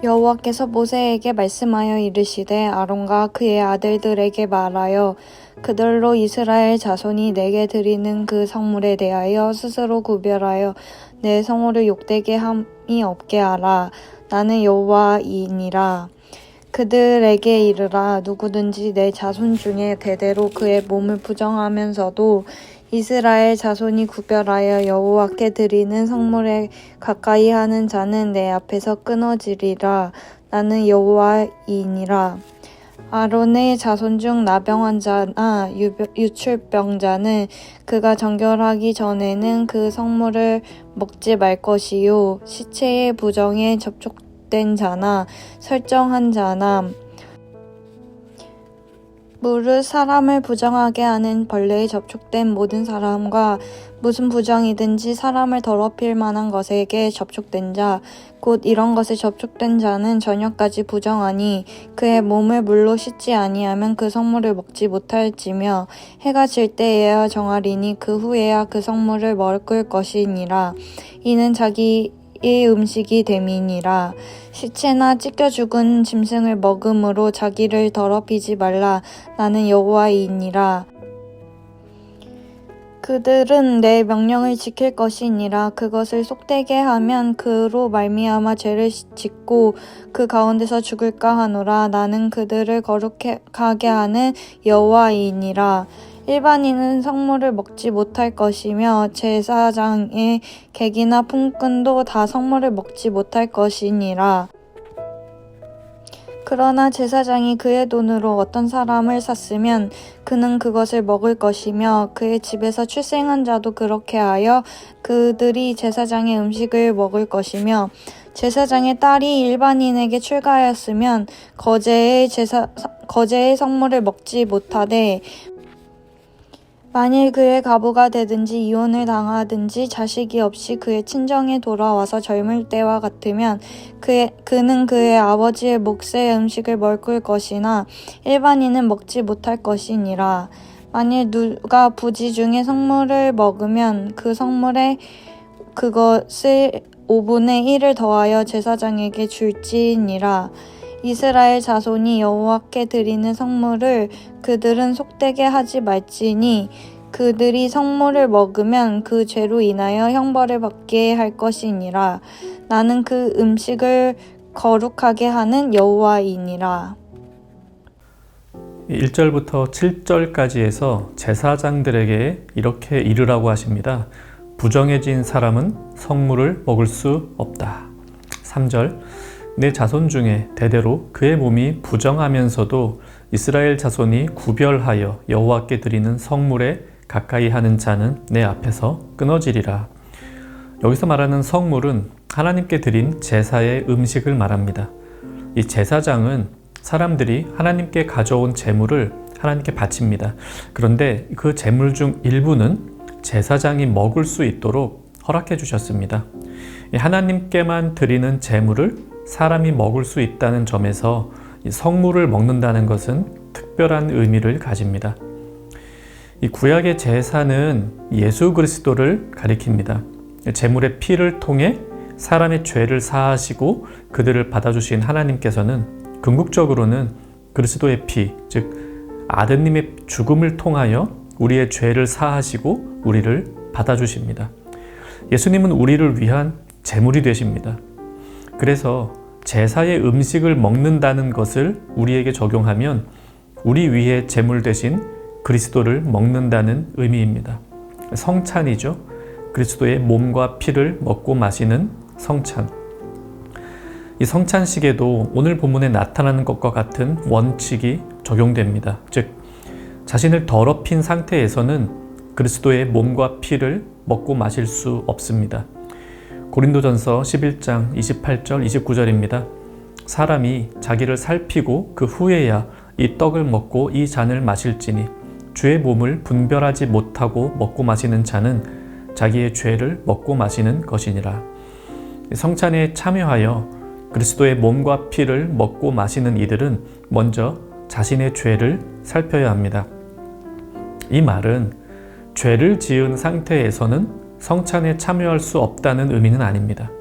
여호와께서 모세에게 말씀하여 이르시되 아론과 그의 아들들에게 말하여 그들로 이스라엘 자손이 내게 드리는 그 성물에 대하여 스스로 구별하여 내 성호를 욕되게 함이 없게 하라. 나는 여호와이니라. 그들에게 이르라. 누구든지 내 자손 중에 대대로 그의 몸을 부정하면서도 이스라엘 자손이 구별하여 여호와께 드리는 성물에 가까이 하는 자는 내 앞에서 끊어지리라. 나는 여호와이니라. 아론의 자손 중 나병 자나 유출병자는 그가 정결하기 전에는 그 성물을 먹지 말 것이요. 시체의 부정에 접촉된 자나 설정한 자나 무릇 사람을 부정하게 하는 벌레에 접촉된 모든 사람과 무슨 부정이든지 사람을 더럽힐 만한 것에게 접촉된 자, 곧 이런 것에 접촉된 자는 저녁까지 부정하니 그의 몸을 물로 씻지 아니하면 그 성물을 먹지 못할지며 해가 질 때에야 정하리니 그 후에야 그 성물을 먹을 것이니라. 이는 자기의 음식이 됨이니라. 시체나 찢겨 죽은 짐승을 먹음으로 자기를 더럽히지 말라. 나는 여호와이니라. 그들은 내 명령을 지킬 것이니라. 그것을 속되게 하면 그로 말미암아 죄를 짓고 그 가운데서 죽을까 하노라. 나는 그들을 거룩하게 하는 여호와이니라. 일반인은 성물을 먹지 못할 것이며 제사장의 객이나 품꾼도 다 성물을 먹지 못할 것이니라. 그러나 제사장이 그의 돈으로 어떤 사람을 샀으면 그는 그것을 먹을 것이며 그의 집에서 출생한 자도 그렇게 하여 그들이 제사장의 음식을 먹을 것이며 제사장의 딸이 일반인에게 출가하였으면 거제의 성물을 먹지 못하되 만일 그의 가부가 되든지 이혼을 당하든지 자식이 없이 그의 친정에 돌아와서 젊을 때와 같으면 그는 그의 아버지의 몫의 음식을 먹을 것이나 일반인은 먹지 못할 것이니라. 만일 누가 부지 중에 성물을 먹으면 그 성물에 그것을 5분의 1을 더하여 제사장에게 줄지니라. 이스라엘 자손이 여호와께 드리는 성물을 그들은 속되게 하지 말지니 그들이 성물을 먹으면 그 죄로 인하여 형벌을 받게 할 것이니라. 나는 그 음식을 거룩하게 하는 여호와이니라. 1절부터 7절까지 해서 제사장들에게 이렇게 이르라고 하십니다. 부정해진 사람은 성물을 먹을 수 없다. 3절 내 자손 중에 대대로 그의 몸이 부정하면서도 이스라엘 자손이 구별하여 여호와께 드리는 성물에 가까이 하는 자는 내 앞에서 끊어지리라. 여기서 말하는 성물은 하나님께 드린 제사의 음식을 말합니다. 이 제사장은 사람들이 하나님께 가져온 제물을 하나님께 바칩니다. 그런데 그 제물 중 일부는 제사장이 먹을 수 있도록 허락해 주셨습니다. 하나님께만 드리는 제물을 사람이 먹을 수 있다는 점에서 이 성물을 먹는다는 것은 특별한 의미를 가집니다. 이 구약의 제사는 예수 그리스도를 가리킵니다. 제물의 피를 통해 사람의 죄를 사하시고 그들을 받아주신 하나님께서는 궁극적으로는 그리스도의 피, 즉 아드님의 죽음을 통하여 우리의 죄를 사하시고 우리를 받아주십니다. 예수님은 우리를 위한 제물이 되십니다. 그래서 제사의 음식을 먹는다는 것을 우리에게 적용하면 우리 위에 제물 대신 그리스도를 먹는다는 의미입니다. 성찬이죠. 그리스도의 몸과 피를 먹고 마시는 성찬. 이 성찬식에도 오늘 본문에 나타나는 것과 같은 원칙이 적용됩니다. 즉, 자신을 더럽힌 상태에서는 그리스도의 몸과 피를 먹고 마실 수 없습니다. 고린도전서 11장 28절 29절입니다. 사람이 자기를 살피고 그 후에야 이 떡을 먹고 이 잔을 마실지니 주의 몸을 분별하지 못하고 먹고 마시는 자는 자기의 죄를 먹고 마시는 것이니라. 성찬에 참여하여 그리스도의 몸과 피를 먹고 마시는 이들은 먼저 자신의 죄를 살펴야 합니다. 이 말은 죄를 지은 상태에서는 성찬에 참여할 수 없다는 의미는 아닙니다.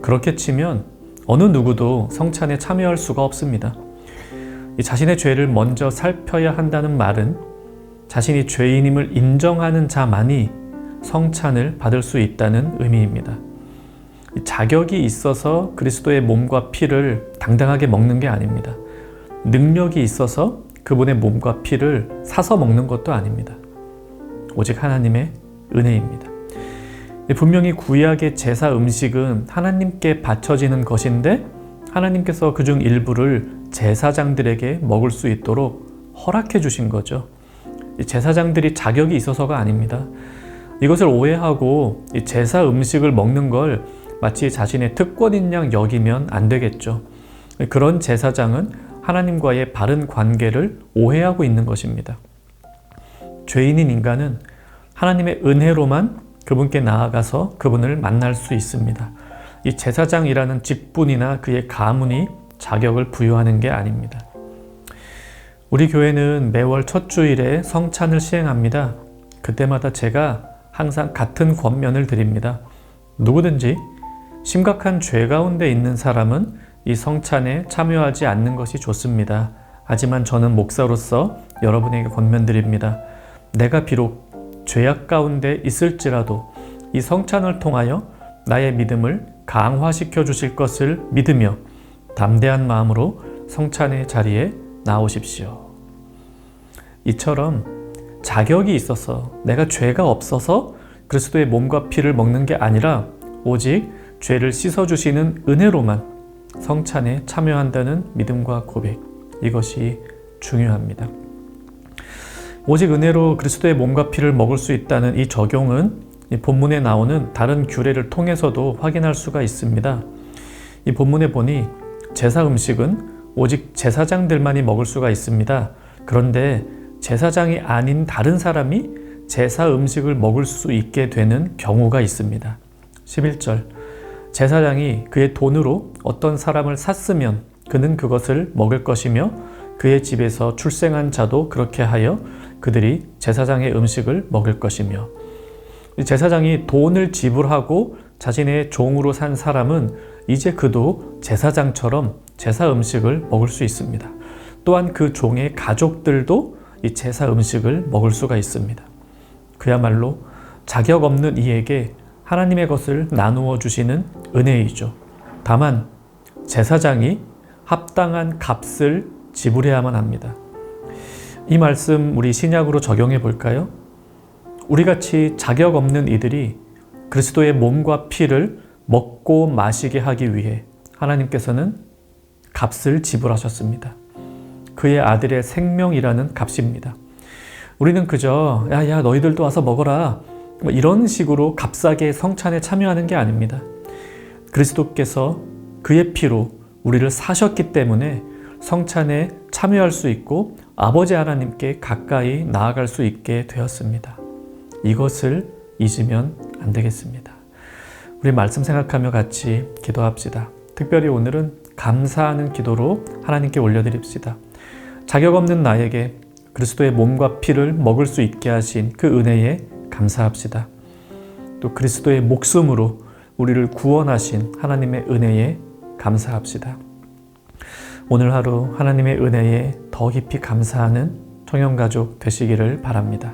그렇게 치면 어느 누구도 성찬에 참여할 수가 없습니다. 이 자신의 죄를 먼저 살펴야 한다는 말은 자신이 죄인임을 인정하는 자만이 성찬을 받을 수 있다는 의미입니다. 자격이 있어서 그리스도의 몸과 피를 당당하게 먹는 게 아닙니다. 능력이 있어서 그분의 몸과 피를 사서 먹는 것도 아닙니다. 오직 하나님의 은혜입니다. 분명히 구약의 제사 음식은 하나님께 바쳐지는 것인데 하나님께서 그중 일부를 제사장들에게 먹을 수 있도록 허락해 주신 거죠. 제사장들이 자격이 있어서가 아닙니다. 이것을 오해하고 제사 음식을 먹는 걸 마치 자신의 특권인 양 여기면 안 되겠죠. 그런 제사장은 하나님과의 바른 관계를 오해하고 있는 것입니다. 죄인인 인간은 하나님의 은혜로만 그분께 나아가서 그분을 만날 수 있습니다. 이 제사장이라는 직분이나 그의 가문이 자격을 부여하는 게 아닙니다. 우리 교회는 매월 첫 주일에 성찬을 시행합니다. 그때마다 제가 항상 같은 권면을 드립니다. 누구든지 심각한 죄 가운데 있는 사람은 이 성찬에 참여하지 않는 것이 좋습니다. 하지만 저는 목사로서 여러분에게 권면드립니다. 내가 비록 죄악 가운데 있을지라도 이 성찬을 통하여 나의 믿음을 강화시켜 주실 것을 믿으며 담대한 마음으로 성찬의 자리에 나오십시오. 이처럼 자격이 있어서 내가 죄가 없어서 그리스도의 몸과 피를 먹는 게 아니라 오직 죄를 씻어주시는 은혜로만 성찬에 참여한다는 믿음과 고백, 이것이 중요합니다. 오직 은혜로 그리스도의 몸과 피를 먹을 수 있다는 이 적용은 이 본문에 나오는 다른 규례를 통해서도 확인할 수가 있습니다. 이 본문에 보니 제사 음식은 오직 제사장들만이 먹을 수가 있습니다. 그런데 제사장이 아닌 다른 사람이 제사 음식을 먹을 수 있게 되는 경우가 있습니다. 11절, 제사장이 그의 돈으로 어떤 사람을 샀으면 그는 그것을 먹을 것이며 그의 집에서 출생한 자도 그렇게 하여 그들이 제사장의 음식을 먹을 것이며, 제사장이 돈을 지불하고 자신의 종으로 산 사람은 이제 그도 제사장처럼 제사 음식을 먹을 수 있습니다. 또한 그 종의 가족들도 이 제사 음식을 먹을 수가 있습니다. 그야말로 자격 없는 이에게 하나님의 것을 나누어 주시는 은혜이죠. 다만 제사장이 합당한 값을 지불해야만 합니다. 이 말씀 우리 신약으로 적용해 볼까요? 우리같이 자격 없는 이들이 그리스도의 몸과 피를 먹고 마시게 하기 위해 하나님께서는 값을 지불하셨습니다. 그의 아들의 생명이라는 값입니다. 우리는 그저 야 너희들도 와서 먹어라 이런 식으로 값싸게 성찬에 참여하는 게 아닙니다. 그리스도께서 그의 피로 우리를 사셨기 때문에 성찬에 참여할 수 있고 아버지 하나님께 가까이 나아갈 수 있게 되었습니다. 이것을 잊으면 안 되겠습니다. 우리 말씀 생각하며 같이 기도합시다. 특별히 오늘은 감사하는 기도로 하나님께 올려드립시다. 자격 없는 나에게 그리스도의 몸과 피를 먹을 수 있게 하신 그 은혜에 감사합시다. 또 그리스도의 목숨으로 우리를 구원하신 하나님의 은혜에 감사합시다. 오늘 하루 하나님의 은혜에 더 깊이 감사하는 청년가족 되시기를 바랍니다.